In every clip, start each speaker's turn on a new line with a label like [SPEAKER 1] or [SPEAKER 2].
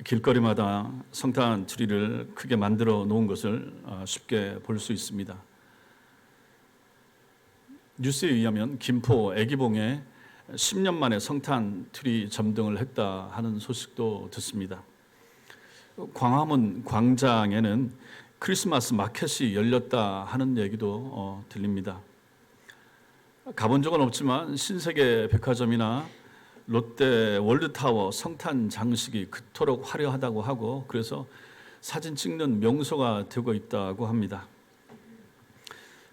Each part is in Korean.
[SPEAKER 1] 길거리마다 성탄 트리를 크게 만들어 놓은 것을 쉽게 볼 수 있습니다. 뉴스에 의하면 김포 애기봉에 10년 만에 성탄 트리 점등을 했다 하는 소식도 듣습니다. 광화문 광장에는 크리스마스 마켓이 열렸다 하는 얘기도 들립니다. 가본 적은 없지만 신세계 백화점이나 롯데 월드타워 성탄 장식이 그토록 화려하다고 하고 그래서 사진 찍는 명소가 되고 있다고 합니다.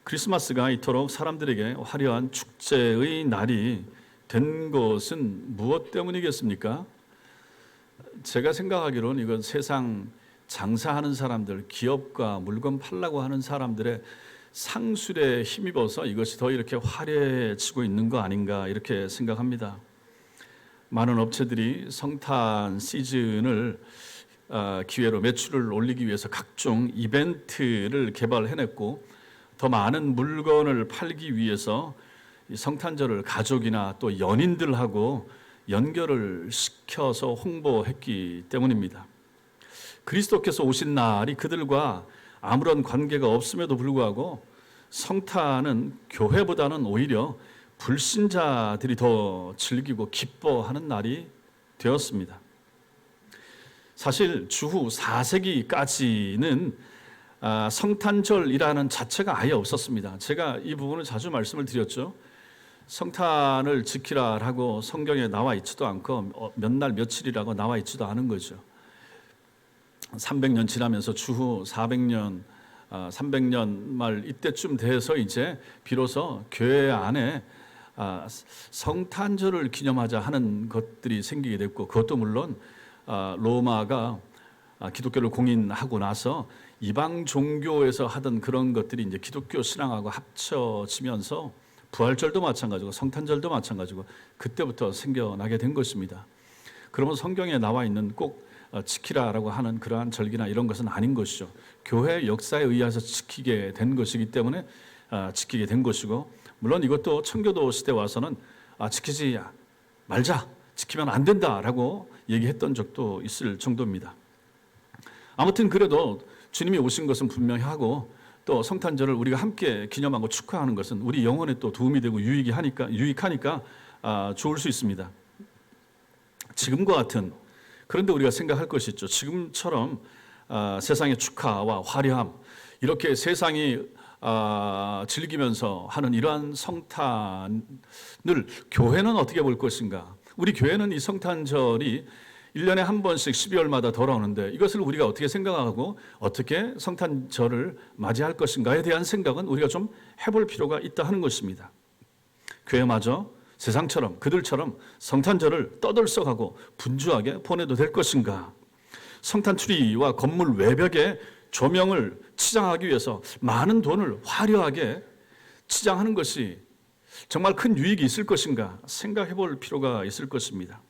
[SPEAKER 1] 크리스마스가 이토록 사람들에게 화려한 축제의 날이 된 것은 무엇 때문이겠습니까? 제가 생각하기로는 이건 세상 장사하는 사람들, 기업과 물건 팔라고 하는 사람들의 상술에 힘입어서 이것이 더 이렇게 화려해지고 있는 거 아닌가 이렇게 생각합니다. 많은 업체들이 성탄 시즌을 기회로 매출을 올리기 위해서 각종 이벤트를 개발해냈고 더 많은 물건을 팔기 위해서 성탄절을 가족이나 또 연인들하고 연결을 시켜서 홍보했기 때문입니다. 그리스도께서 오신 날이 그들과 아무런 관계가 없음에도 불구하고 성탄은 교회보다는 오히려 불신자들이 더 즐기고 기뻐하는 날이 되었습니다. 사실 주후 4세기까지는 성탄절이라는 자체가 아예 없었습니다. 제가 이 부분을 자주 말씀을 드렸죠. 성탄을 지키라라고 성경에 나와 있지도 않고 몇 날 며칠이라고 나와 있지도 않은 거죠. 300년 지나면서 주후 400년, 300년 말 이때쯤 돼서 이제 비로소 교회 안에 성탄절을 기념하자 하는 것들이 생기게 됐고 그것도 물론 로마가 기독교를 공인하고 나서 이방 종교에서 하던 그런 것들이 이제 기독교 신앙하고 합쳐지면서 부활절도 마찬가지고 성탄절도 마찬가지고 그때부터 생겨나게 된 것입니다. 그러면 성경에 나와 있는 꼭 지키라라고 하는 그러한 절기나 이런 것은 아닌 것이죠. 교회 역사에 의해서 지키게 된 것이기 때문에 지키게 된 것이고 물론 이것도 청교도 시대 와서는 지키지 말자, 지키면 안 된다라고 얘기했던 적도 있을 정도입니다. 아무튼 그래도 주님이 오신 것은 분명히 하고 또 성탄절을 우리가 함께 기념하고 축하하는 것은 우리 영혼에 또 도움이 되고 유익하니까 좋을 수 있습니다. 지금과 같은 그런데 우리가 생각할 것이 있죠. 지금처럼 세상의 축하와 화려함 이렇게 세상이 즐기면서 하는 이러한 성탄을 교회는 어떻게 볼 것인가? 우리 교회는 이 성탄절이 1년에 한 번씩 12월마다 돌아오는데 이것을 우리가 어떻게 생각하고 어떻게 성탄절을 맞이할 것인가에 대한 생각은 우리가 좀 해볼 필요가 있다 하는 것입니다. 교회마저 세상처럼 그들처럼 성탄절을 떠들썩하고 분주하게 보내도 될 것인가? 성탄 트리와 건물 외벽에 조명을 치장하기 위해서 많은 돈을 화려하게 치장하는 것이 정말 큰 유익이 있을 것인가 생각해 볼 필요가 있을 것입니다.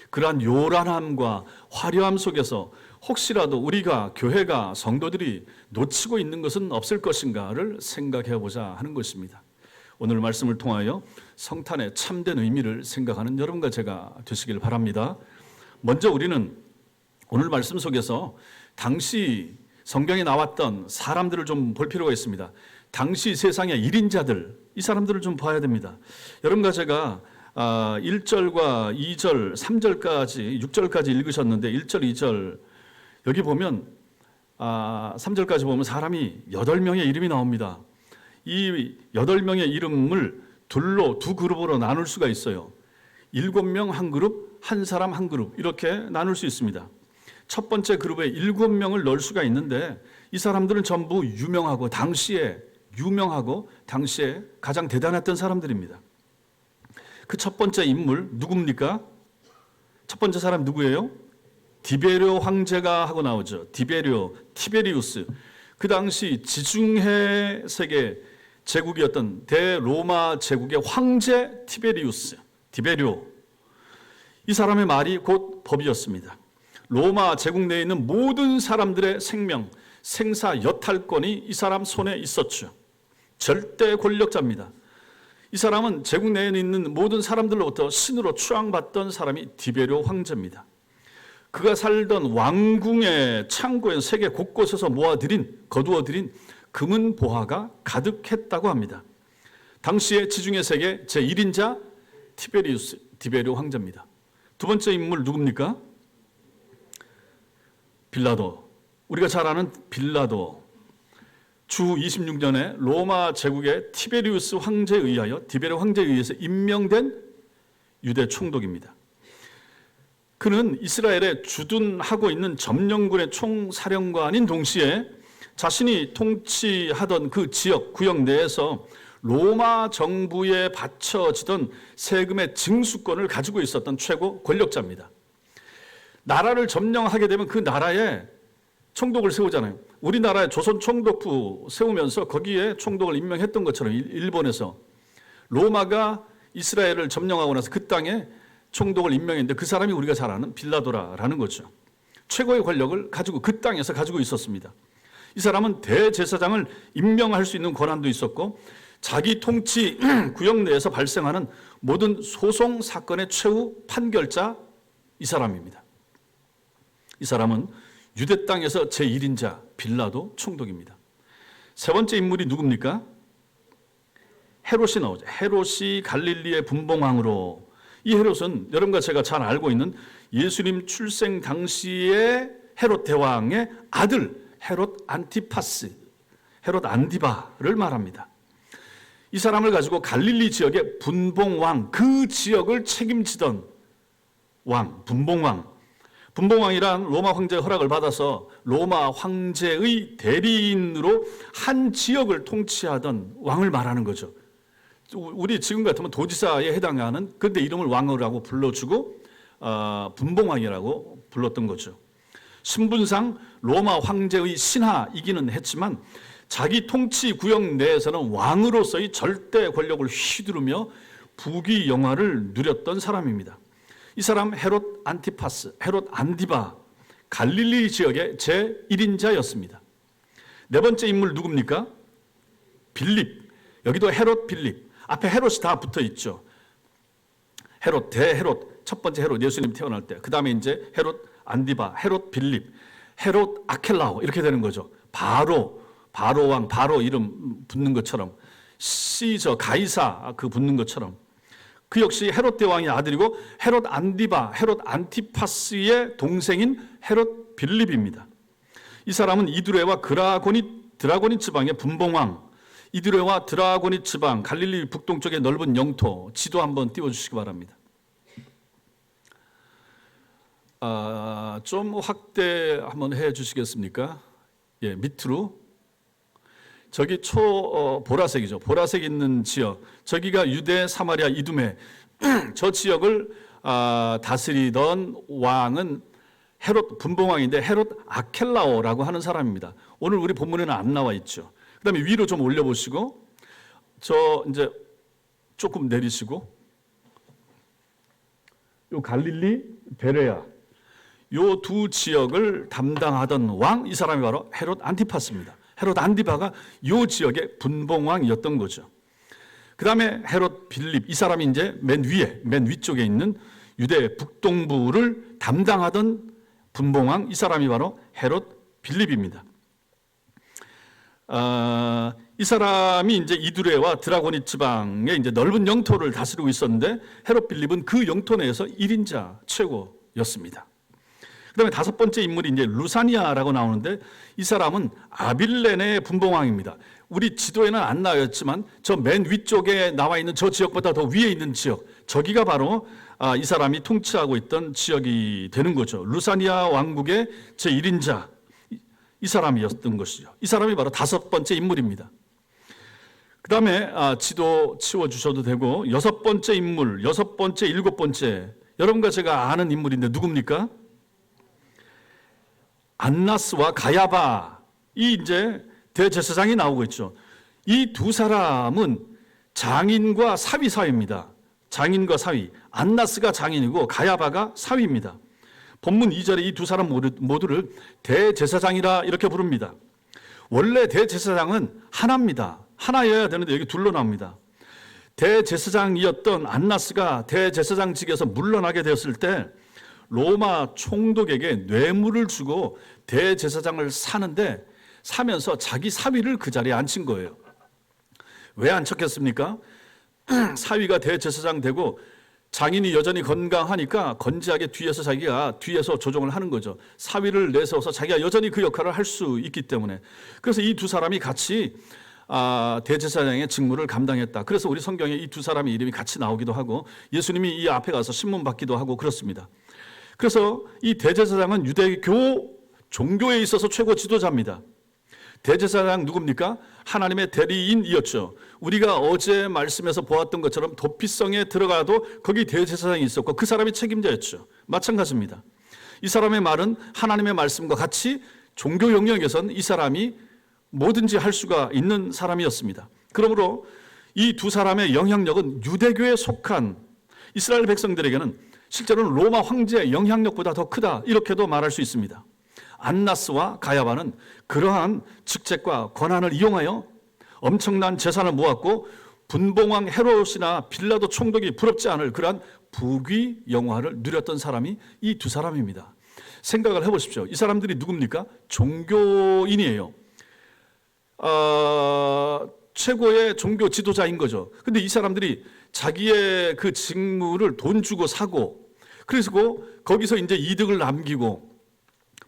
[SPEAKER 1] 그러한 요란함과 화려함 속에서 혹시라도 우리가 교회가 성도들이 놓치고 있는 것은 없을 것인가를 생각해 보자 하는 것입니다. 오늘 말씀을 통하여 성탄의 참된 의미를 생각하는 여러분과 제가 되시길 바랍니다. 먼저 우리는 오늘 말씀 속에서 당시 성경에 나왔던 사람들을 좀 볼 필요가 있습니다. 당시 세상의 1인자들, 이 사람들을 좀 봐야 됩니다. 여러분과 제가 1절과 2절, 3절까지, 6절까지 읽으셨는데 1절, 2절 여기 보면 3절까지 보면 사람이 8명의 이름이 나옵니다. 이 8명의 이름을 두 그룹으로 나눌 수가 있어요. 7명 한 그룹, 한 사람 한 그룹 이렇게 나눌 수 있습니다. 첫 번째 그룹에 7명을 넣을 수가 있는데 이 사람들은 전부 유명하고 당시에 가장 대단했던 사람들입니다. 그 첫 번째 인물 누굽니까? 첫 번째 사람 누구예요? 디베리오 황제가 하고 나오죠. 티베리우스. 그 당시 지중해 세계 제국이었던 대로마 제국의 황제 디베리오. 이 사람의 말이 곧 법이었습니다. 로마 제국 내에 있는 모든 사람들의 생명, 생사 여탈권이 이 사람 손에 있었죠. 절대 권력자입니다. 이 사람은 제국 내에 있는 모든 사람들로부터 신으로 추앙받던 사람이 디베리오 황제입니다. 그가 살던 왕궁의 창고에 세계 곳곳에서 거두어들인 금은 보화가 가득했다고 합니다. 당시의 지중해 세계 제1인자 티베리오 황제입니다. 두 번째 인물 누굽니까? 빌라도. 우리가 잘 아는 빌라도. 주 26년에 로마 제국의 티베리오 황제에 의해서 임명된 유대 총독입니다. 그는 이스라엘에 주둔하고 있는 점령군의 총사령관인 동시에 자신이 통치하던 그 지역, 구역 내에서 로마 정부에 바쳐지던 세금의 징수권을 가지고 있었던 최고 권력자입니다. 나라를 점령하게 되면 그 나라에 총독을 세우잖아요. 우리나라에 조선 총독부 세우면서 거기에 총독을 임명했던 것처럼 일본에서 로마가 이스라엘을 점령하고 나서 그 땅에 총독을 임명했는데 그 사람이 우리가 잘 아는 빌라도라는 거죠. 최고의 권력을 가지고 그 땅에서 가지고 있었습니다. 이 사람은 대제사장을 임명할 수 있는 권한도 있었고 자기 통치 구역 내에서 발생하는 모든 소송 사건의 최후 판결자 이 사람입니다. 이 사람은 유대 땅에서 제1인자 빌라도 총독입니다. 세 번째 인물이 누굽니까? 헤롯이 나오죠. 헤롯이 갈릴리의 분봉왕으로. 이 헤롯은 여러분과 제가 잘 알고 있는 예수님 출생 당시의 헤롯 대왕의 아들 헤롯 안티파스, 헤롯 안디바를 말합니다. 이 사람을 가지고 갈릴리 지역의 분봉왕, 그 지역을 책임지던 왕, 분봉왕. 분봉왕이란 로마 황제의 허락을 받아서 로마 황제의 대리인으로 한 지역을 통치하던 왕을 말하는 거죠. 우리 지금 같으면 도지사에 해당하는, 근데 이름을 왕이라고 불러주고 분봉왕이라고 불렀던 거죠. 신분상 로마 황제의 신하이기는 했지만 자기 통치 구역 내에서는 왕으로서의 절대 권력을 휘두르며 부귀영화를 누렸던 사람입니다. 이 사람 헤롯 안티파스, 헤롯 안디바, 갈릴리 지역의 제1인자였습니다. 네 번째 인물 누굽니까? 빌립. 여기도 헤롯 빌립. 앞에 헤롯이 다 붙어 있죠. 헤롯, 대헤롯, 첫 번째 헤롯, 예수님 태어날 때. 그 다음에 이제 헤롯 안디바, 헤롯 빌립, 헤롯 아켈라오 이렇게 되는 거죠. 바로 왕, 바로 이름 붙는 것처럼, 시저, 가이사 그 붙는 것처럼. 그 역시 헤롯 대왕의 아들이고 헤롯 안디바, 헤롯 안티파스의 동생인 헤롯 빌립입니다. 이 사람은 이두레와 드라고니 지방의 분봉왕, 이두레와 드라고니 지방, 갈릴리 북동쪽의 넓은 영토, 지도 한번 띄워주시기 바랍니다. 좀 확대 한번 해 주시겠습니까? 예, 밑으로. 저기 보라색이죠. 보라색 있는 지역. 저기가 유대, 사마리아, 이두메. 저 지역을 다스리던 왕은 헤롯 분봉왕인데 헤롯 아켈라오라고 하는 사람입니다. 오늘 우리 본문에는 안 나와 있죠. 그다음에 위로 좀 올려보시고, 저 이제 조금 내리시고, 요 갈릴리, 베레아, 요 두 지역을 담당하던 왕, 이 사람이 바로 헤롯 안티파스입니다. 헤롯 안디바가 요 지역의 분봉왕이었던 거죠. 그 다음에 헤롯 빌립, 이 사람이 이제 맨 위쪽에 있는 유대 북동부를 담당하던 분봉왕, 이 사람이 바로 헤롯 빌립입니다. 이 사람이 이제 이두레와 드라고니 지방의 이제 넓은 영토를 다스리고 있었는데 헤롯 빌립은 그 영토 내에서 1인자 최고였습니다. 그다음에 다섯 번째 인물이 이제 루사니아라고 나오는데 이 사람은 아빌레네 분봉왕입니다. 우리 지도에는 안 나왔지만 저 맨 위쪽에 나와 있는 저 지역보다 더 위에 있는 지역, 저기가 바로 이 사람이 통치하고 있던 지역이 되는 거죠. 루사니아 왕국의 제1인자 이 사람이었던 것이죠. 이 사람이 바로 다섯 번째 인물입니다. 그 다음에 지도 치워주셔도 되고, 여섯 번째 인물, 여섯 번째, 일곱 번째, 여러분과 제가 아는 인물인데 누굽니까? 안나스와 가야바, 이 이제 대제사장이 나오고 있죠. 이 두 사람은 장인과 사위 사이입니다. 장인과 사위. 안나스가 장인이고 가야바가 사위입니다. 본문 2절에 이 두 사람 모두를 대제사장이라 이렇게 부릅니다. 원래 대제사장은 하나입니다. 하나여야 되는데 여기 둘로 나옵니다. 대제사장이었던 안나스가 대제사장직에서 물러나게 되었을 때 로마 총독에게 뇌물을 주고 대제사장을 사면서 자기 사위를 그 자리에 앉힌 거예요. 왜 앉혔겠습니까? 사위가 대제사장 되고 장인이 여전히 건강하니까 건재하게 자기가 뒤에서 조정을 하는 거죠. 사위를 내세워서 자기가 여전히 그 역할을 할 수 있기 때문에. 그래서 이 두 사람이 같이 대제사장의 직무를 감당했다. 그래서 우리 성경에 이 두 사람의 이름이 같이 나오기도 하고 예수님이 이 앞에 가서 신문 받기도 하고 그렇습니다. 그래서 이 대제사장은 유대교 종교에 있어서 최고 지도자입니다. 대제사장 누굽니까? 하나님의 대리인이었죠. 우리가 어제 말씀에서 보았던 것처럼 도피성에 들어가도 거기 대제사장이 있었고 그 사람이 책임자였죠. 마찬가지입니다. 이 사람의 말은 하나님의 말씀과 같이 종교 영역에선 이 사람이 뭐든지 할 수가 있는 사람이었습니다. 그러므로 이 두 사람의 영향력은 유대교에 속한 이스라엘 백성들에게는 실제로는 로마 황제의 영향력보다 더 크다, 이렇게도 말할 수 있습니다. 안나스와 가야바는 그러한 직책과 권한을 이용하여 엄청난 재산을 모았고 분봉왕 헤롯이나 빌라도 총독이 부럽지 않을 그러한 부귀 영화를 누렸던 사람이 이 두 사람입니다. 생각을 해보십시오. 이 사람들이 누굽니까? 종교인이에요. 최고의 종교 지도자인 거죠. 근데 이 사람들이 자기의 그 직무를 돈 주고 사고, 그래서 거기서 이제 이득을 남기고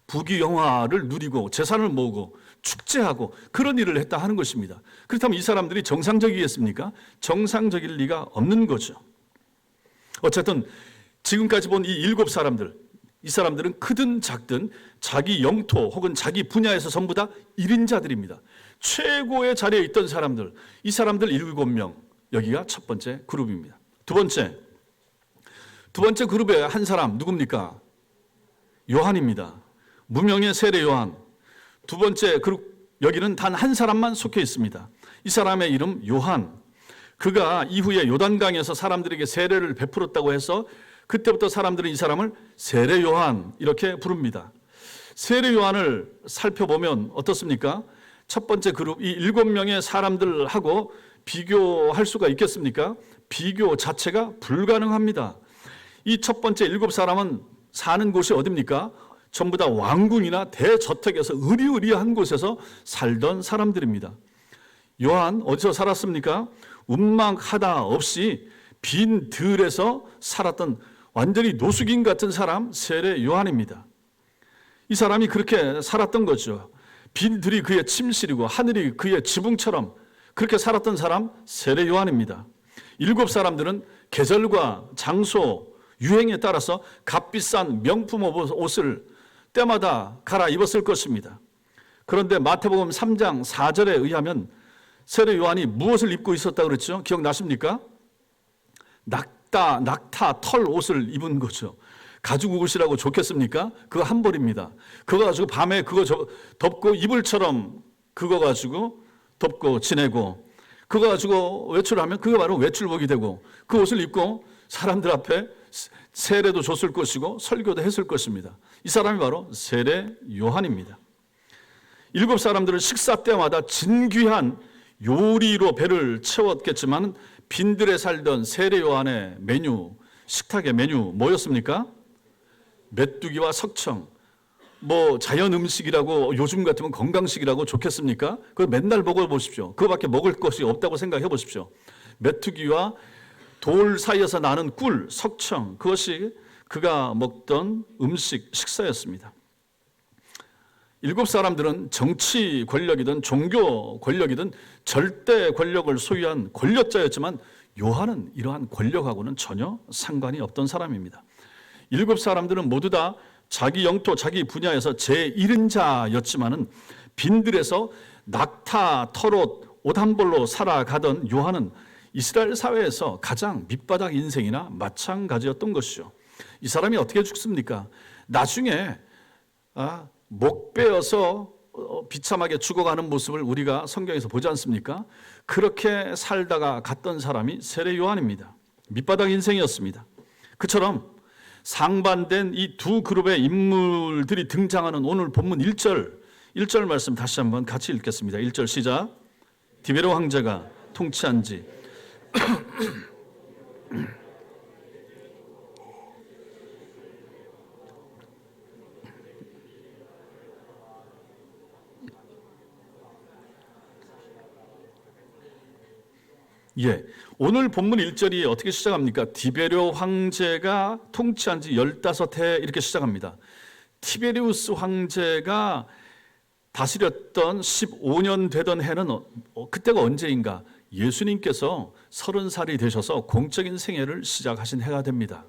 [SPEAKER 1] 부귀 영화를 누리고 재산을 모으고 축제하고 그런 일을 했다 하는 것입니다. 그렇다면 이 사람들이 정상적이겠습니까? 정상적일 리가 없는 거죠. 어쨌든 지금까지 본 이 7사람들, 이 사람들은 크든 작든 자기 영토 혹은 자기 분야에서 전부 다 1인자들입니다. 최고의 자리에 있던 사람들, 이 사람들 7명, 여기가 첫 번째 그룹입니다. 두 번째 그룹의 한 사람 누굽니까? 요한입니다. 무명의 세례 요한. 두 번째 그룹, 여기는 단 한 사람만 속해 있습니다. 이 사람의 이름 요한. 그가 이후에 요단강에서 사람들에게 세례를 베풀었다고 해서 그때부터 사람들은 이 사람을 세례 요한 이렇게 부릅니다. 세례 요한을 살펴보면 어떻습니까? 첫 번째 그룹, 이 7명의 사람들하고 비교할 수가 있겠습니까? 비교 자체가 불가능합니다. 이 첫 번째 7사람은 사는 곳이 어디입니까? 전부 다 왕궁이나 대저택에서 으리으리한 곳에서 살던 사람들입니다. 요한 어디서 살았습니까? 운망하다 없이 빈 들에서 살았던 완전히 노숙인 같은 사람, 세례 요한입니다. 이 사람이 그렇게 살았던 거죠. 빈 들이 그의 침실이고 하늘이 그의 지붕처럼 그렇게 살았던 사람, 세례 요한입니다. 7사람들은 계절과 장소, 유행에 따라서 값비싼 명품 옷을 때마다 갈아입었을 것입니다. 그런데 마태복음 3장 4절에 의하면 세례 요한이 무엇을 입고 있었다고 그랬죠? 기억나십니까? 낙타 털 옷을 입은 거죠. 가죽 옷이라고 좋겠습니까? 그거 한 벌입니다. 그거 가지고 밤에 그거 덮고 이불처럼 그거 가지고 덮고 지내고, 그거 가지고 외출하면 그거 바로 외출복이 되고, 그 옷을 입고 사람들 앞에 세례도 줬을 것이고 설교도 했을 것입니다. 이 사람이 바로 세례 요한입니다. 7사람들은 식사 때마다 진귀한 요리로 배를 채웠겠지만 빈들에 살던 세례 요한의 메뉴, 식탁의 메뉴 뭐였습니까? 메뚜기와 석청, 뭐 자연 음식이라고 요즘 같으면 건강식이라고 좋겠습니까? 그걸 맨날 먹어보십시오. 그거밖에 먹을 것이 없다고 생각해 보십시오. 메뚜기와 돌 사이에서 나는 꿀, 석청, 그것이 그가 먹던 음식, 식사였습니다. 7사람들은 정치 권력이든 종교 권력이든 절대 권력을 소유한 권력자였지만 요한은 이러한 권력하고는 전혀 상관이 없던 사람입니다. 7사람들은 모두 다 자기 영토, 자기 분야에서 제1인자였지만은 빈들에서 낙타, 털옷, 옷 한 벌로 살아가던 요한은 이스라엘 사회에서 가장 밑바닥 인생이나 마찬가지였던 것이죠. 이 사람이 어떻게 죽습니까? 나중에 목 베어서 비참하게 죽어가는 모습을 우리가 성경에서 보지 않습니까? 그렇게 살다가 갔던 사람이 세례 요한입니다. 밑바닥 인생이었습니다. 그처럼 상반된 이 두 그룹의 인물들이 등장하는 오늘 본문 1절 말씀 다시 한번 같이 읽겠습니다. 1절 시작. 디베로 황제가 통치한 지 예, 오늘 본문 1절이 어떻게 시작합니까? 디베료 황제가 통치한 지 15해 이렇게 시작합니다. 티베리우스 황제가 다스렸던 15년 되던 해는 그때가 언제인가? 예수님께서 30살이 되셔서 공적인 생애를 시작하신 해가 됩니다.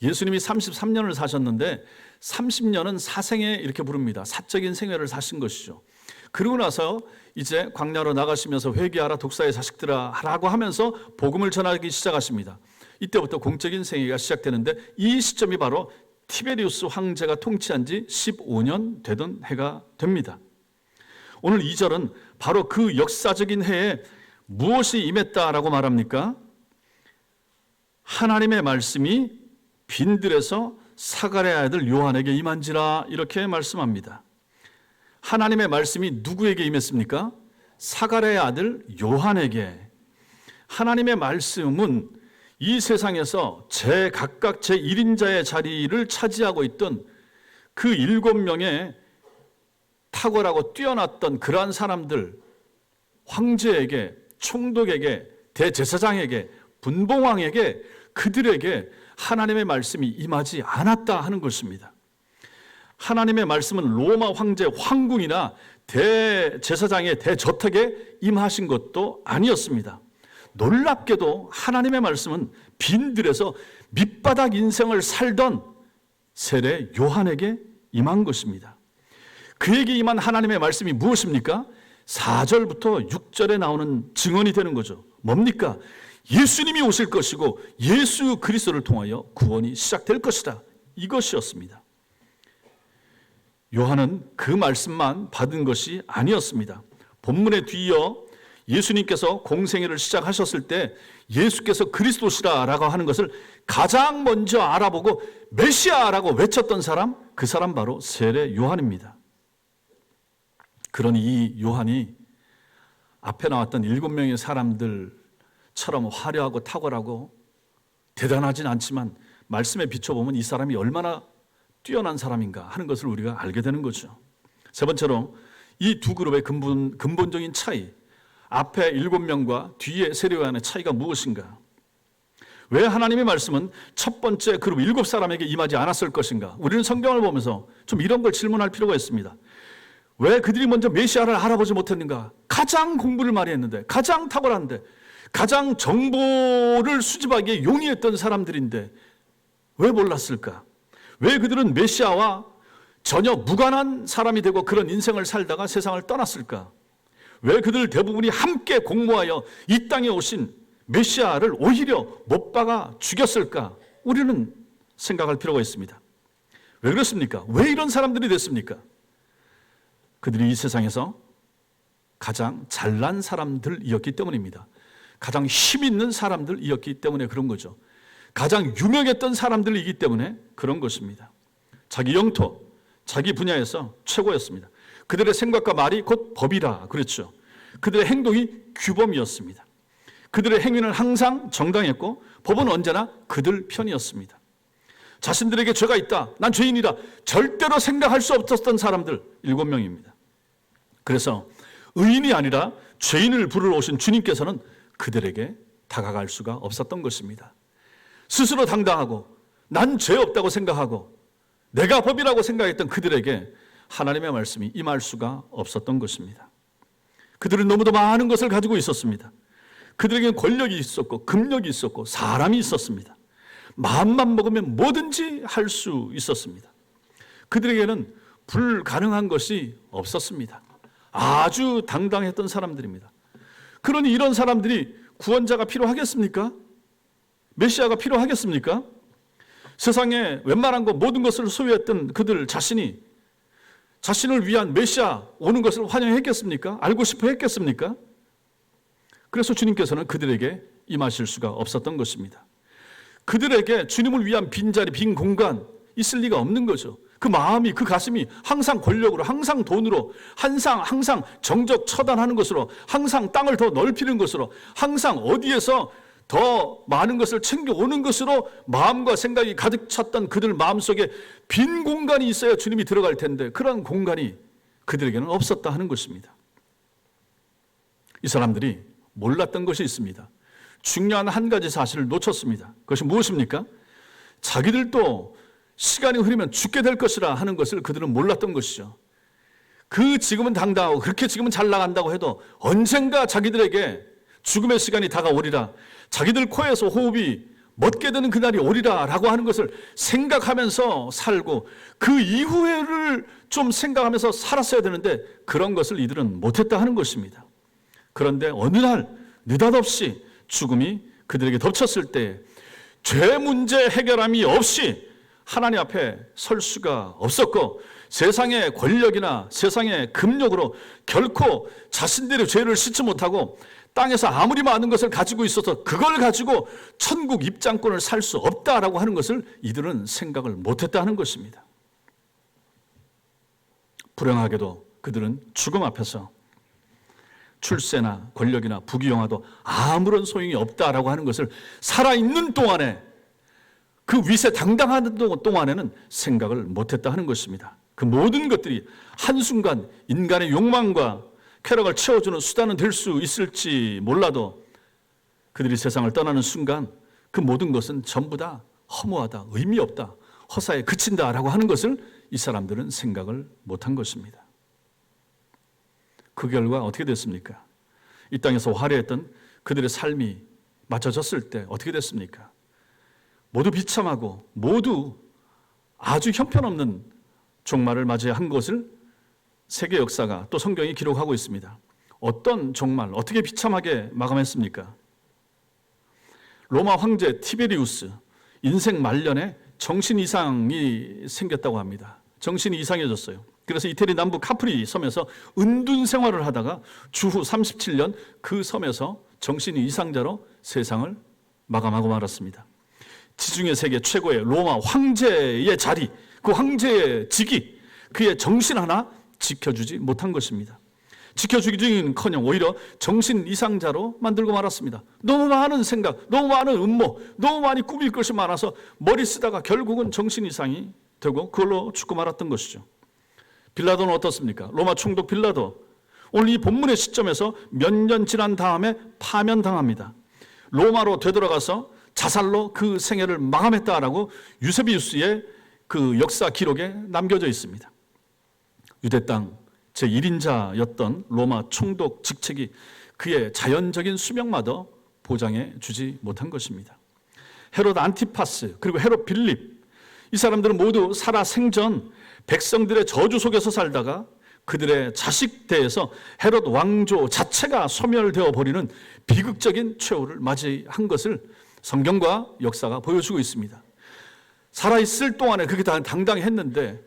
[SPEAKER 1] 예수님이 33년을 사셨는데 30년은 사생애 이렇게 부릅니다. 사적인 생애를 사신 것이죠. 그러고 나서 이제 광야로 나가시면서 회개하라 독사의 자식들아 하라고 하면서 복음을 전하기 시작하십니다. 이때부터 공적인 생애가 시작되는데 이 시점이 바로 티베리우스 황제가 통치한 지 15년 되던 해가 됩니다. 오늘 2절은 바로 그 역사적인 해에 무엇이 임했다라고 말합니까? 하나님의 말씀이 빈들에서 사가랴의 아들 요한에게 임한지라 이렇게 말씀합니다. 하나님의 말씀이 누구에게 임했습니까? 사가랴의 아들 요한에게. 하나님의 말씀은 이 세상에서 각각 제1인자의 자리를 차지하고 있던 그 7명의 탁월하고 뛰어났던 그러한 사람들, 황제에게, 총독에게, 대제사장에게, 분봉왕에게, 그들에게 하나님의 말씀이 임하지 않았다 하는 것입니다. 하나님의 말씀은 로마 황제 황궁이나 대제사장의 대저택에 임하신 것도 아니었습니다. 놀랍게도 하나님의 말씀은 빈들에서 밑바닥 인생을 살던 세례 요한에게 임한 것입니다. 그에게 임한 하나님의 말씀이 무엇입니까? 4절부터 6절에 나오는 증언이 되는 거죠. 뭡니까? 예수님이 오실 것이고 예수 그리스도를 통하여 구원이 시작될 것이다. 이것이었습니다. 요한은 그 말씀만 받은 것이 아니었습니다. 본문에 뒤이어 예수님께서 공생애를 시작하셨을 때 예수께서 그리스도시라라고 하는 것을 가장 먼저 알아보고 메시아라고 외쳤던 사람, 그 사람 바로 세례 요한입니다. 그러니 이 요한이 앞에 나왔던 7명의 사람들처럼 화려하고 탁월하고 대단하진 않지만 말씀에 비춰보면 이 사람이 얼마나 뛰어난 사람인가 하는 것을 우리가 알게 되는 거죠. 세 번째로 이 두 그룹의 근본적인 차이, 앞에 7명과 뒤에 세례 요한의 차이가 무엇인가? 왜 하나님의 말씀은 첫 번째 그룹 7사람에게 임하지 않았을 것인가? 우리는 성경을 보면서 좀 이런 걸 질문할 필요가 있습니다. 왜 그들이 먼저 메시아를 알아보지 못했는가? 가장 공부를 많이 했는데, 가장 탁월한데, 가장 정보를 수집하기에 용이했던 사람들인데 왜 몰랐을까? 왜 그들은 메시아와 전혀 무관한 사람이 되고 그런 인생을 살다가 세상을 떠났을까? 왜 그들 대부분이 함께 공모하여 이 땅에 오신 메시아를 오히려 못 박아 죽였을까? 우리는 생각할 필요가 있습니다. 왜 그렇습니까? 왜 이런 사람들이 됐습니까? 그들이 이 세상에서 가장 잘난 사람들이었기 때문입니다. 가장 힘 있는 사람들이었기 때문에 그런 거죠. 가장 유명했던 사람들이기 때문에 그런 것입니다. 자기 영토, 자기 분야에서 최고였습니다. 그들의 생각과 말이 곧 법이라 그랬죠. 그들의 행동이 규범이었습니다. 그들의 행위는 항상 정당했고 법은 언제나 그들 편이었습니다. 자신들에게 죄가 있다, 난 죄인이다, 절대로 생각할 수 없었던 사람들 7명입니다. 그래서 의인이 아니라 죄인을 부르러 오신 주님께서는 그들에게 다가갈 수가 없었던 것입니다. 스스로 당당하고 난 죄 없다고 생각하고 내가 법이라고 생각했던 그들에게 하나님의 말씀이 임할 수가 없었던 것입니다. 그들은 너무도 많은 것을 가지고 있었습니다. 그들에게는 권력이 있었고 금력이 있었고 사람이 있었습니다. 마음만 먹으면 뭐든지 할 수 있었습니다. 그들에게는 불가능한 것이 없었습니다. 아주 당당했던 사람들입니다. 그러니 이런 사람들이 구원자가 필요하겠습니까? 메시아가 필요하겠습니까? 세상에 웬만한 것 모든 것을 소유했던 그들 자신이 자신을 위한 메시아 오는 것을 환영했겠습니까? 알고 싶어 했겠습니까? 그래서 주님께서는 그들에게 임하실 수가 없었던 것입니다. 그들에게 주님을 위한 빈자리, 빈 공간 있을 리가 없는 거죠. 그 마음이, 그 가슴이 항상 권력으로, 항상 돈으로, 항상 정적 처단하는 것으로, 항상 땅을 더 넓히는 것으로, 항상 어디에서 더 많은 것을 챙겨오는 것으로 마음과 생각이 가득 찼던 그들 마음속에 빈 공간이 있어야 주님이 들어갈 텐데 그런 공간이 그들에게는 없었다 하는 것입니다. 이 사람들이 몰랐던 것이 있습니다. 중요한 한 가지 사실을 놓쳤습니다. 그것이 무엇입니까? 자기들도 시간이 흐르면 죽게 될 것이라 하는 것을 그들은 몰랐던 것이죠. 지금은 당당하고 그렇게 지금은 잘 나간다고 해도 언젠가 자기들에게 죽음의 시간이 다가오리라, 자기들 코에서 호흡이 멎게 되는 그날이 오리라 라고 하는 것을 생각하면서 살고 그 이후를 좀 생각하면서 살았어야 되는데 그런 것을 이들은 못했다 하는 것입니다. 그런데 어느 날 느닷없이 죽음이 그들에게 덮쳤을 때 죄 문제 해결함이 없이 하나님 앞에 설 수가 없었고 세상의 권력이나 세상의 금욕으로 결코 자신들의 죄를 씻지 못하고 땅에서 아무리 많은 것을 가지고 있어서 그걸 가지고 천국 입장권을 살 수 없다라고 하는 것을 이들은 생각을 못했다 하는 것입니다. 불행하게도 그들은 죽음 앞에서 출세나 권력이나 부귀영화도 아무런 소용이 없다라고 하는 것을 살아있는 동안에 그 위세 당당한 동안에는 생각을 못했다 하는 것입니다. 그 모든 것들이 한순간 인간의 욕망과 쾌락을 채워주는 수단은 될 수 있을지 몰라도 그들이 세상을 떠나는 순간 그 모든 것은 전부 다 허무하다, 의미 없다, 허사에 그친다라고 하는 것을 이 사람들은 생각을 못한 것입니다. 그 결과 어떻게 됐습니까? 이 땅에서 화려했던 그들의 삶이 맞춰졌을 때 어떻게 됐습니까? 모두 비참하고 모두 아주 형편없는 종말을 맞이한 것을 세계 역사가 또 성경이 기록하고 있습니다. 어떤 종말, 어떻게 비참하게 마감했습니까? 로마 황제 티베리우스 인생 말년에 정신 이상이 생겼다고 합니다. 정신이 이상해졌어요. 그래서 이태리 남부 카프리 섬에서 은둔 생활을 하다가 주후 37년 그 섬에서 정신 이상자로 세상을 마감하고 말았습니다. 지중해 세계 최고의 로마 황제의 자리, 그 황제의 직위, 그의 정신 하나 지켜주지 못한 것입니다. 지켜주기는커녕 오히려 정신 이상자로 만들고 말았습니다. 너무 많은 생각, 너무 많은 음모, 너무 많이 꾸밀 것이 많아서 머리 쓰다가 결국은 정신 이상이 되고 그걸로 죽고 말았던 것이죠. 빌라도는 어떻습니까? 로마 총독 빌라도 오늘 이 본문의 시점에서 몇 년 지난 다음에 파면당합니다. 로마로 되돌아가서 자살로 그 생애를 마감했다라고 유세비우스의 그 역사 기록에 남겨져 있습니다. 유대 땅 제1인자였던 로마 총독 직책이 그의 자연적인 수명마저 보장해 주지 못한 것입니다. 헤롯 안티파스 그리고 헤롯 빌립, 이 사람들은 모두 살아 생전 백성들의 저주 속에서 살다가 그들의 자식 대에서 헤롯 왕조 자체가 소멸되어 버리는 비극적인 최후를 맞이한 것을 성경과 역사가 보여주고 있습니다. 살아있을 동안에 그게 다 당당했는데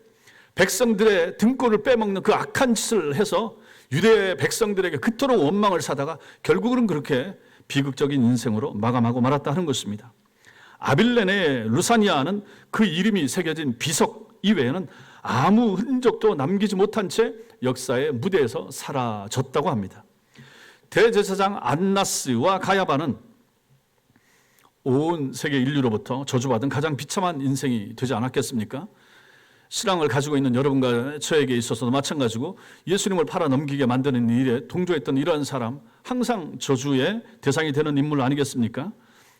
[SPEAKER 1] 백성들의 등골을 빼먹는 그 악한 짓을 해서 유대 백성들에게 그토록 원망을 사다가 결국은 그렇게 비극적인 인생으로 마감하고 말았다 하는 것입니다. 아빌레네 루사니아는 그 이름이 새겨진 비석 이외에는 아무 흔적도 남기지 못한 채 역사의 무대에서 사라졌다고 합니다. 대제사장 안나스와 가야바는 온 세계 인류로부터 저주받은 가장 비참한 인생이 되지 않았겠습니까? 신앙을 가지고 있는 여러분과 저에게 있어서도 마찬가지고 예수님을 팔아 넘기게 만드는 일에 동조했던 이러한 사람, 항상 저주의 대상이 되는 인물 아니겠습니까?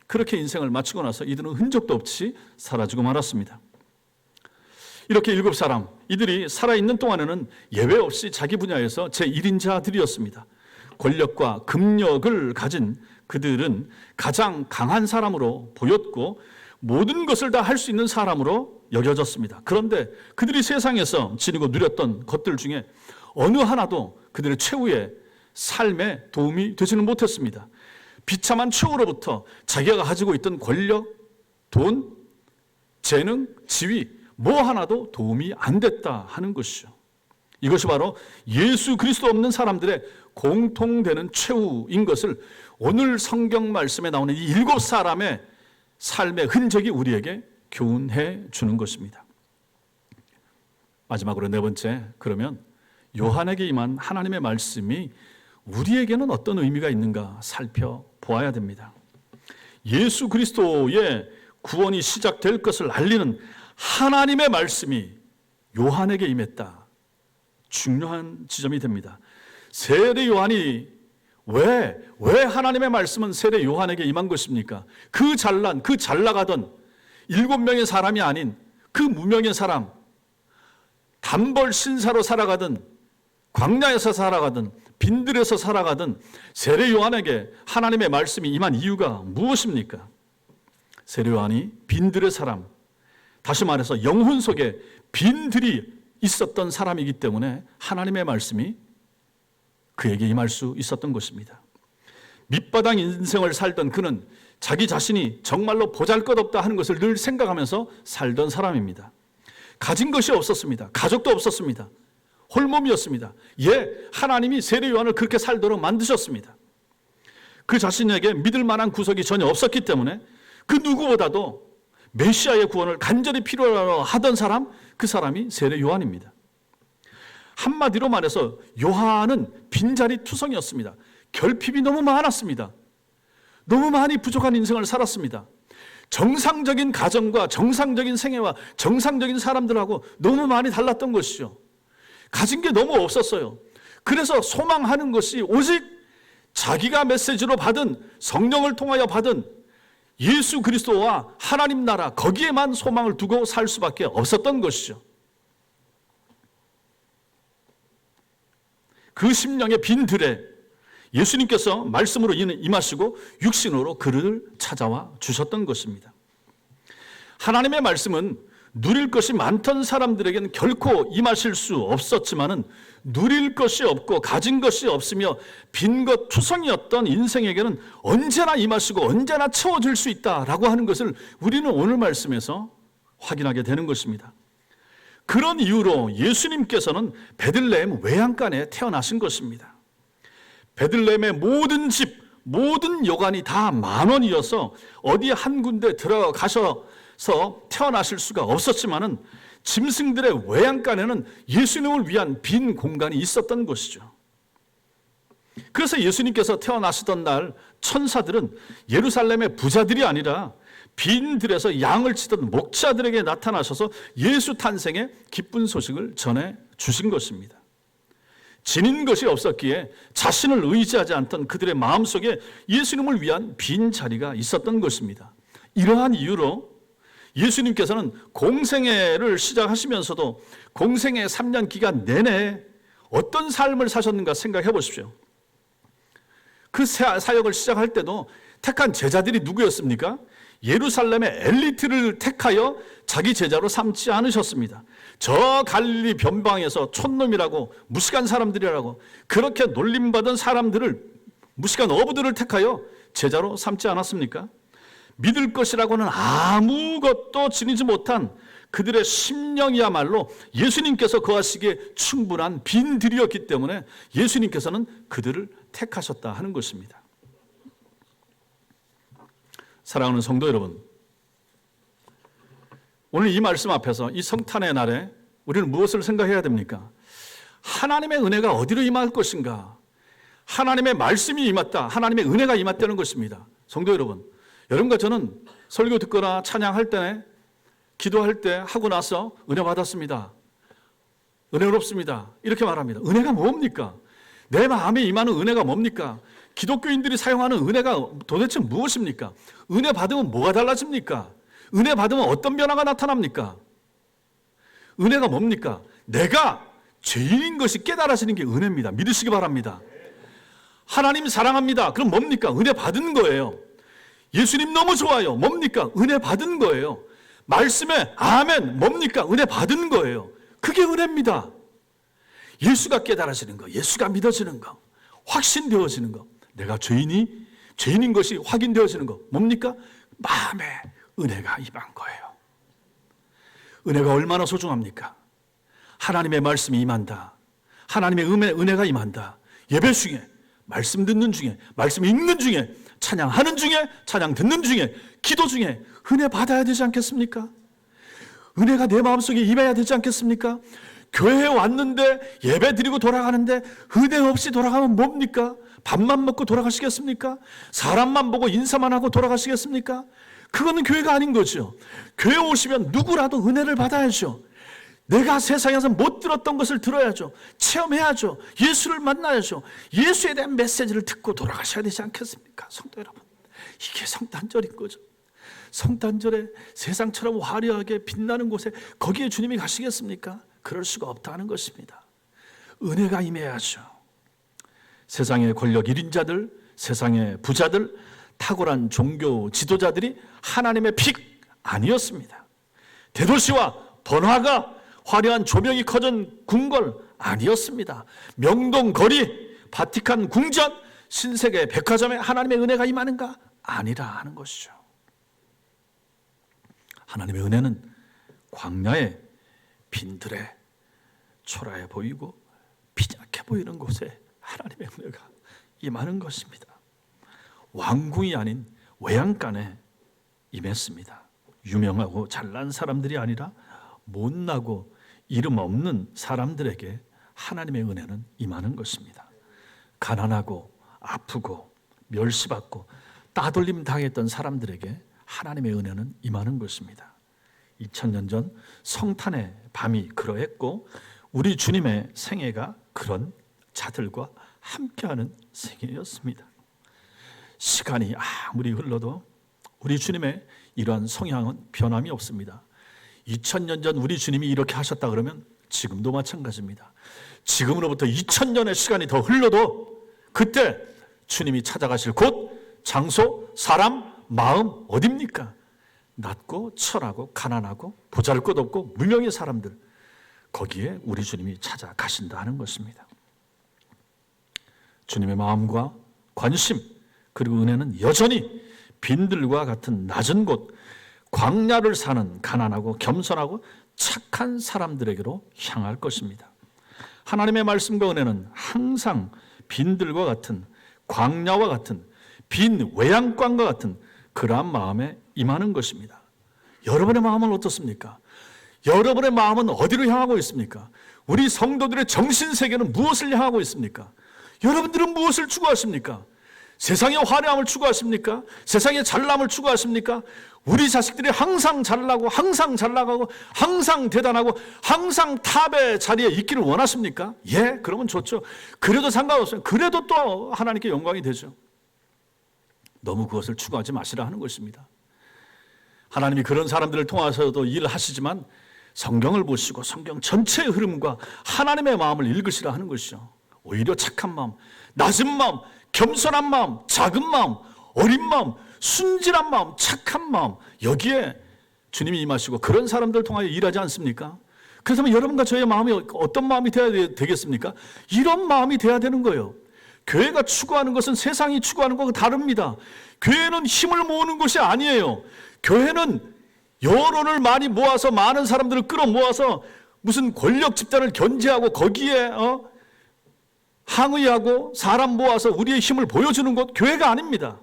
[SPEAKER 1] 그렇게 인생을 마치고 나서 이들은 흔적도 없이 사라지고 말았습니다. 이렇게 7사람, 이들이 살아있는 동안에는 예외 없이 자기 분야에서 제1인자들이었습니다. 권력과 금력을 가진 그들은 가장 강한 사람으로 보였고 모든 것을 다 할 수 있는 사람으로 여겨졌습니다. 그런데 그들이 세상에서 지니고 누렸던 것들 중에 어느 하나도 그들의 최후의 삶에 도움이 되지는 못했습니다. 비참한 최후로부터 자기가 가지고 있던 권력, 돈, 재능, 지위 뭐 하나도 도움이 안 됐다 하는 것이죠. 이것이 바로 예수 그리스도 없는 사람들의 공통되는 최후인 것을 오늘 성경 말씀에 나오는 이 7사람의 삶의 흔적이 우리에게 교훈해 주는 것입니다. 마지막으로 4번째, 그러면 요한에게 임한 하나님의 말씀이 우리에게는 어떤 의미가 있는가 살펴보아야 됩니다. 예수 그리스도의 구원이 시작될 것을 알리는 하나님의 말씀이 요한에게 임했다. 중요한 지점이 됩니다. 세례 요한이 왜 하나님의 말씀은 세례 요한에게 임한 것입니까? 그 잘난, 그 잘 나가던 7명의 사람이 아닌 그 무명의 사람, 단벌 신사로 살아가던, 광야에서 살아가던, 빈들에서 살아가던 세례 요한에게 하나님의 말씀이 임한 이유가 무엇입니까? 세례 요한이 빈들의 사람, 다시 말해서 영혼 속에 빈들이 있었던 사람이기 때문에 하나님의 말씀이 그에게 임할 수 있었던 것입니다. 밑바닥 인생을 살던 그는 자기 자신이 정말로 보잘것없다 하는 것을 늘 생각하면서 살던 사람입니다. 가진 것이 없었습니다. 가족도 없었습니다. 홀몸이었습니다. 하나님이 세례 요한을 그렇게 살도록 만드셨습니다. 그 자신에게 믿을 만한 구석이 전혀 없었기 때문에 그 누구보다도 메시아의 구원을 간절히 필요로 하던 사람, 그 사람이 세례 요한입니다. 한마디로 말해서 요한은 빈자리 투성이었습니다. 결핍이 너무 많았습니다. 너무 많이 부족한 인생을 살았습니다. 정상적인 가정과 정상적인 생애와 정상적인 사람들하고 너무 많이 달랐던 것이죠. 가진 게 너무 없었어요. 그래서 소망하는 것이 오직 자기가 메시지로 받은, 성령을 통하여 받은 예수 그리스도와 하나님 나라, 거기에만 소망을 두고 살 수밖에 없었던 것이죠. 그 심령의 빈들에 예수님께서 말씀으로 임하시고 육신으로 그를 찾아와 주셨던 것입니다. 하나님의 말씀은 누릴 것이 많던 사람들에게는 결코 임하실 수 없었지만은 누릴 것이 없고 가진 것이 없으며 빈 것 투성이었던 인생에게는 언제나 임하시고 언제나 채워질 수 있다라고 하는 것을 우리는 오늘 말씀에서 확인하게 되는 것입니다. 그런 이유로 예수님께서는 베들레헴 외양간에 태어나신 것입니다. 베들레헴의 모든 집, 모든 여관이 다 만원이어서 어디 한 군데 들어가셔서 태어나실 수가 없었지만은 짐승들의 외양간에는 예수님을 위한 빈 공간이 있었던 것이죠. 그래서 예수님께서 태어나시던 날 천사들은 예루살렘의 부자들이 아니라 빈들에서 양을 치던 목자들에게 나타나셔서 예수 탄생의 기쁜 소식을 전해 주신 것입니다. 지닌 것이 없었기에 자신을 의지하지 않던 그들의 마음속에 예수님을 위한 빈 자리가 있었던 것입니다. 이러한 이유로 예수님께서는 공생애를 시작하시면서도 공생애 3년 기간 내내 어떤 삶을 사셨는가 생각해 보십시오. 그 사역을 시작할 때도 택한 제자들이 누구였습니까? 예루살렘의 엘리트를 택하여 자기 제자로 삼지 않으셨습니다. 저 갈릴리 변방에서 촌놈이라고 무식한 사람들이라고 그렇게 놀림받은 사람들을, 무식한 어부들을 택하여 제자로 삼지 않았습니까? 믿을 것이라고는 아무것도 지니지 못한 그들의 심령이야말로 예수님께서 거하시기에 충분한 빈들이었기 때문에 예수님께서는 그들을 택하셨다 하는 것입니다. 사랑하는 성도 여러분, 오늘 이 말씀 앞에서 이 성탄의 날에 우리는 무엇을 생각해야 됩니까? 하나님의 은혜가 어디로 임할 것인가? 하나님의 말씀이 임했다, 하나님의 은혜가 임했다는 것입니다. 성도 여러분, 여러분과 저는 설교 듣거나 찬양할 때, 기도할 때 하고 나서 은혜 받았습니다, 은혜롭습니다, 이렇게 말합니다. 은혜가 뭡니까? 내 마음에 임하는 은혜가 뭡니까? 기독교인들이 사용하는 은혜가 도대체 무엇입니까? 은혜 받으면 뭐가 달라집니까? 은혜 받으면 어떤 변화가 나타납니까? 은혜가 뭡니까? 내가 죄인인 것이 깨달아지는 게 은혜입니다. 믿으시기 바랍니다. 하나님 사랑합니다. 그럼 뭡니까? 은혜 받은 거예요. 예수님 너무 좋아요. 뭡니까? 은혜 받은 거예요. 말씀에 아멘. 뭡니까? 은혜 받은 거예요. 그게 은혜입니다. 예수가 깨달아지는 거, 예수가 믿어지는 거, 확신되어지는 거, 내가 죄인인 것이 확인되어지는 거, 뭡니까? 마음에 은혜가 임한 거예요. 은혜가 얼마나 소중합니까? 하나님의 말씀이 임한다, 하나님의 은혜가 임한다. 예배 중에, 말씀 듣는 중에, 말씀 읽는 중에, 찬양하는 중에, 찬양 듣는 중에, 기도 중에 은혜 받아야 되지 않겠습니까? 은혜가 내 마음속에 임해야 되지 않겠습니까? 교회에 왔는데 예배 드리고 돌아가는데 은혜 없이 돌아가면 뭡니까? 밥만 먹고 돌아가시겠습니까? 사람만 보고 인사만 하고 돌아가시겠습니까? 그거는 교회가 아닌 거죠. 교회 오시면 누구라도 은혜를 받아야죠. 내가 세상에서 못 들었던 것을 들어야죠. 체험해야죠. 예수를 만나야죠. 예수에 대한 메시지를 듣고 돌아가셔야 되지 않겠습니까? 성도 여러분, 이게 성탄절인 거죠. 성탄절에 세상처럼 화려하게 빛나는 곳에 거기에 주님이 가시겠습니까? 그럴 수가 없다는 것입니다. 은혜가 임해야죠. 세상의 권력 1인자들, 세상의 부자들, 탁월한 종교 지도자들이 하나님의 픽 아니었습니다. 대도시와 번화가, 화려한 조명이 커진 궁궐 아니었습니다. 명동 거리, 바티칸 궁전, 신세계 백화점에 하나님의 은혜가 임하는가? 아니라 하는 것이죠. 하나님의 은혜는 광야의 빈들에 초라해 보이고 빈약해 보이는 곳에 하나님의 은혜가 임하는 것입니다. 왕궁이 아닌 외양간에 임했습니다. 유명하고 잘난 사람들이 아니라 못나고 이름 없는 사람들에게 하나님의 은혜는 임하는 것입니다. 가난하고 아프고 멸시받고 따돌림 당했던 사람들에게 하나님의 은혜는 임하는 것입니다. 2000년 전 성탄의 밤이 그러했고 우리 주님의 생애가 그런 자들과 함께하는 생애였습니다. 시간이 아무리 흘러도 우리 주님의 이러한 성향은 변함이 없습니다. 2000년 전 우리 주님이 이렇게 하셨다 그러면 지금도 마찬가지입니다. 지금으로부터 2000년의 시간이 더 흘러도 그때 주님이 찾아가실 곳, 장소, 사람, 마음 어딥니까? 낮고 철하고 가난하고 보잘것없고 무명의 사람들, 거기에 우리 주님이 찾아가신다 하는 것입니다. 주님의 마음과 관심 그리고 은혜는 여전히 빈들과 같은 낮은 곳, 광야를 사는 가난하고 겸손하고 착한 사람들에게로 향할 것입니다. 하나님의 말씀과 은혜는 항상 빈들과 같은 광야와 같은 빈 외양간과 같은 그러한 마음에 임하는 것입니다. 여러분의 마음은 어떻습니까? 여러분의 마음은 어디로 향하고 있습니까? 우리 성도들의 정신세계는 무엇을 향하고 있습니까? 여러분들은 무엇을 추구하십니까? 세상의 화려함을 추구하십니까? 세상의 잘남을 추구하십니까? 우리 자식들이 항상 잘나고 항상 잘 나가고 항상 대단하고 항상 탑의 자리에 있기를 원하십니까? 예, 그러면 좋죠. 그래도 상관없어요. 그래도 또 하나님께 영광이 되죠. 너무 그것을 추구하지 마시라 하는 것입니다. 하나님이 그런 사람들을 통해서도 일을 하시지만 성경을 보시고 성경 전체의 흐름과 하나님의 마음을 읽으시라 하는 것이죠. 오히려 착한 마음, 낮은 마음, 겸손한 마음, 작은 마음, 어린 마음, 순진한 마음, 착한 마음, 여기에 주님이 임하시고 그런 사람들을 통하여 일하지 않습니까? 그래서 여러분과 저의 마음이 어떤 마음이 되어야 되겠습니까? 이런 마음이 되어야 되는 거예요. 교회가 추구하는 것은 세상이 추구하는 것과 다릅니다. 교회는 힘을 모으는 것이 아니에요. 교회는 여론을 많이 모아서 많은 사람들을 끌어모아서 무슨 권력 집단을 견제하고 거기에 항의하고 사람 모아서 우리의 힘을 보여주는 곳, 교회가 아닙니다.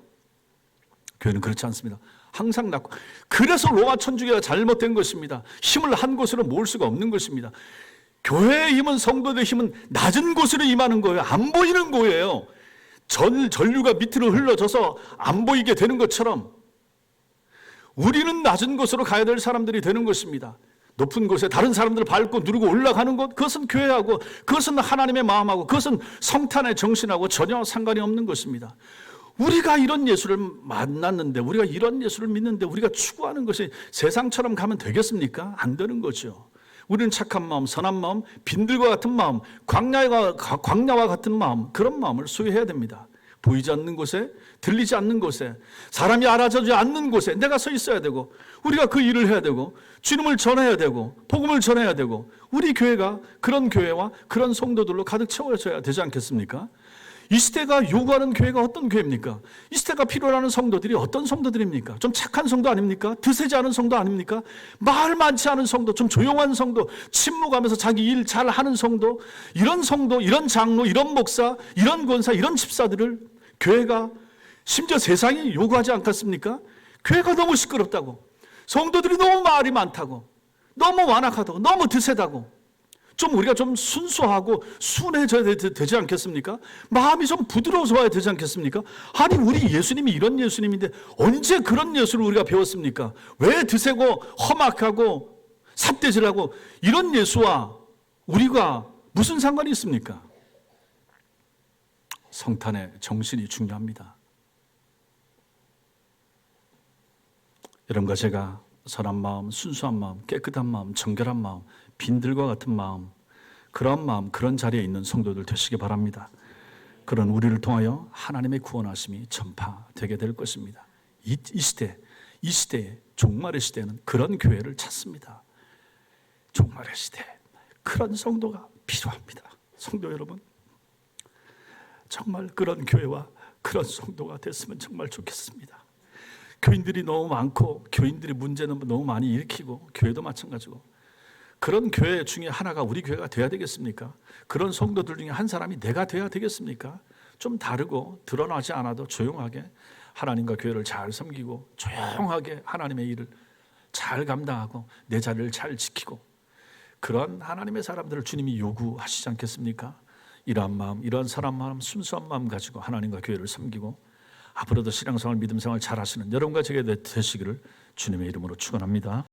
[SPEAKER 1] 교회는 그렇지 않습니다. 항상 낮고, 그래서 로마 천주교가 잘못된 것입니다. 힘을 한 곳으로 모을 수가 없는 것입니다. 교회의 힘은, 성도들의 힘은 낮은 곳으로 임하는 거예요. 안 보이는 거예요. 전류가 밑으로 흘러져서 안 보이게 되는 것처럼 우리는 낮은 곳으로 가야 될 사람들이 되는 것입니다. 높은 곳에 다른 사람들을 밟고 누르고 올라가는 것, 그것은 교회하고 그것은 하나님의 마음하고 그것은 성탄의 정신하고 전혀 상관이 없는 것입니다. 우리가 이런 예수를 만났는데, 우리가 이런 예수를 믿는데 우리가 추구하는 것이 세상처럼 가면 되겠습니까? 안 되는 거죠. 우리는 착한 마음, 선한 마음, 빈들과 같은 마음, 광야와 같은 마음, 그런 마음을 소유해야 됩니다. 보이지 않는 곳에, 들리지 않는 곳에, 사람이 알아주지 않는 곳에 내가 서 있어야 되고, 우리가 그 일을 해야 되고, 주님을 전해야 되고, 복음을 전해야 되고, 우리 교회가 그런 교회와 그런 성도들로 가득 채워져야 되지 않겠습니까? 이 시대가 요구하는 교회가 어떤 교회입니까? 이 시대가 필요로 하는 성도들이 어떤 성도들입니까? 좀 착한 성도 아닙니까? 드세지 않은 성도 아닙니까? 말 많지 않은 성도, 좀 조용한 성도, 침묵하면서 자기 일 잘하는 성도, 이런 성도, 이런 장로, 이런 목사, 이런 권사, 이런 집사들을 교회가, 심지어 세상이 요구하지 않겠습니까? 교회가 너무 시끄럽다고, 성도들이 너무 말이 많다고, 너무 완악하다고, 너무 드세다고, 좀 우리가 좀 순수하고 순해져야 되지 않겠습니까? 마음이 좀 부드러워져야 되지 않겠습니까? 아니, 우리 예수님이 이런 예수님인데 언제 그런 예수를 우리가 배웠습니까? 왜 드세고 험악하고 삿대질하고 이런 예수와 우리가 무슨 상관이 있습니까? 성탄의 정신이 중요합니다. 여러분과 제가 선한 마음, 순수한 마음, 깨끗한 마음, 정결한 마음, 빈들과 같은 마음, 그런 마음, 그런 자리에 있는 성도들 되시기 바랍니다. 그런 우리를 통하여 하나님의 구원하심이 전파되게 될 것입니다. 이 시대에, 종말의 시대는 그런 교회를 찾습니다. 종말의 시대, 그런 성도가 필요합니다. 성도 여러분, 정말 그런 교회와 그런 성도가 됐으면 정말 좋겠습니다. 교인들이 너무 많고 교인들이 문제는 너무 많이 일으키고 교회도 마찬가지고, 그런 교회 중에 하나가 우리 교회가 돼야 되겠습니까? 그런 성도들 중에 한 사람이 내가 돼야 되겠습니까? 좀 다르고 드러나지 않아도 조용하게 하나님과 교회를 잘 섬기고 조용하게 하나님의 일을 잘 감당하고 내 자리를 잘 지키고, 그런 하나님의 사람들을 주님이 요구하시지 않겠습니까? 이러한 마음, 이러한 사람 마음, 순수한 마음 가지고 하나님과 교회를 섬기고 앞으로도 신앙생활, 믿음생활 잘 하시는 여러분과 제게 되시기를 주님의 이름으로 축원합니다.